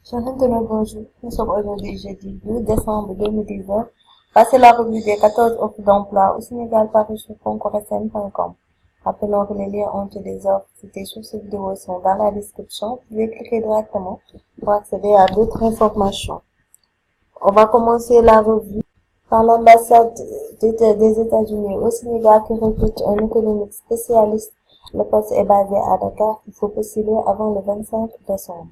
Chers internautes, bonjour. Nous sommes aujourd'hui jeudi 12 décembre 2019. Passez la revue des 14 offres d'emploi au Sénégal par sur concours.sn.com. Rappelons que les liens entre les offres citées sur cette vidéo sont dans la description. Vous pouvez cliquer directement pour accéder à d'autres informations. On va commencer la revue par l'ambassade des États-Unis au Sénégal qui recrute un économiste spécialiste. Le poste est basé à Dakar. Il faut postuler avant le 25 décembre.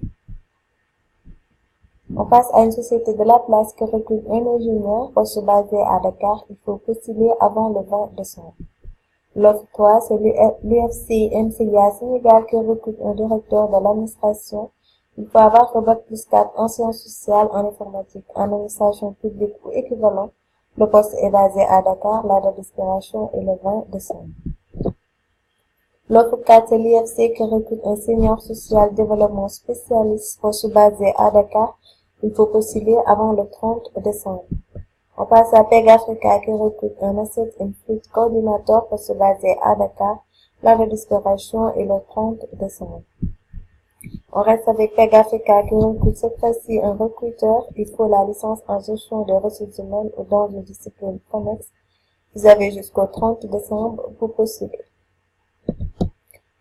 On passe à une société de la place qui recrute un ingénieur, poste basé à Dakar. Il faut postuler avant le 20 décembre. L'offre 3, c'est l'UFC MCA Sénégal qui recrute un directeur de l'administration. Il faut avoir un bac plus 4 en sciences sociales, en informatique, en administration publique ou équivalent. Le poste est basé à Dakar. La date d'expiration est le 20 décembre. L'offre 4, c'est l'IFC qui recrute un senior social développement spécialiste, poste basé à Dakar. Il faut postuler avant le 30 décembre. On passe à PEG Africa qui recrute un Asset and Fruit Coordinator poste basé à Dakar. La date d'expiration est le 30 décembre. On reste avec PEG Africa qui recrute cette fois-ci un recruteur. Il faut la licence en gestion des ressources humaines ou dans une discipline connexe. Vous avez jusqu'au 30 décembre pour postuler.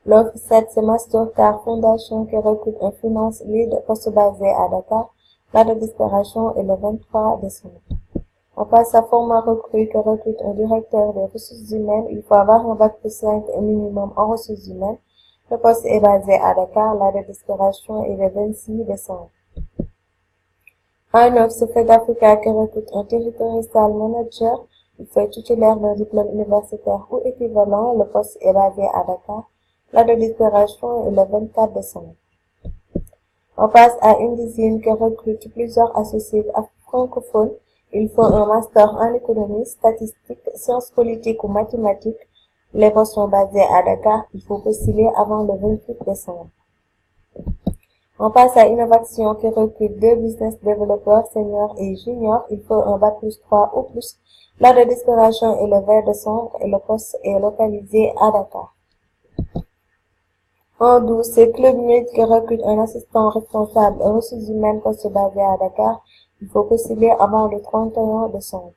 L'offre 7, c'est Mastercard Foundation qui recrute un finance lead poste basé à Dakar. La date d'expiration est le 23 décembre. On passe à Format Recrue qui recrute un directeur des ressources humaines. Il faut avoir un bac plus 5 minimum en ressources humaines. Le poste est basé à Dakar. La date d'expiration est le 26 décembre. Un autre, c'est Fed Africa qui recrute un territorial manager. Il faut être titulaire d'un diplôme universitaire ou équivalent. Le poste est basé à Dakar. La date d'expiration est le 24 décembre. On passe à Indizine qui recrute plusieurs associés francophones. Il faut un master en économie, statistique, sciences politiques ou mathématiques. Les postes sont basés à Dakar. Il faut postuler avant le 28 décembre. On passe à Innovation qui recrute 2 business développeurs seniors et juniors. Il faut un bac plus 3 ou plus. La date d'expiration est le 20 décembre et le poste est localisé à Dakar. En 12, c'est Club Med qui recrute un assistant responsable en ressources humaines poste basé à Dakar. Il faut postuler avant le 31 décembre.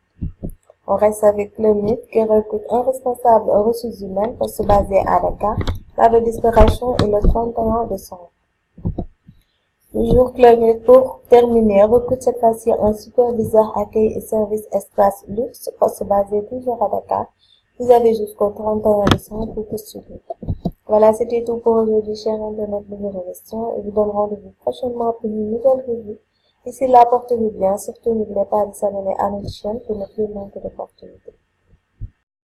On reste avec Club Med qui recrute un responsable en ressources humaines poste basé à Dakar. La date d'expiration est le 31 décembre. Toujours Club Med pour terminer recrute cette fois-ci un superviseur accueil et service espace luxe poste basé toujours à Dakar. Vous avez jusqu'au 31 décembre pour postuler. Voilà, c'était tout pour aujourd'hui, chers internautes de Nouvelles Questions, et vous donne rendez-vous prochainement pour une nouvelle revue. D'ici là, portez-vous bien, surtout n'oubliez pas de s'abonner à notre chaîne pour ne plus manquer d'opportunités.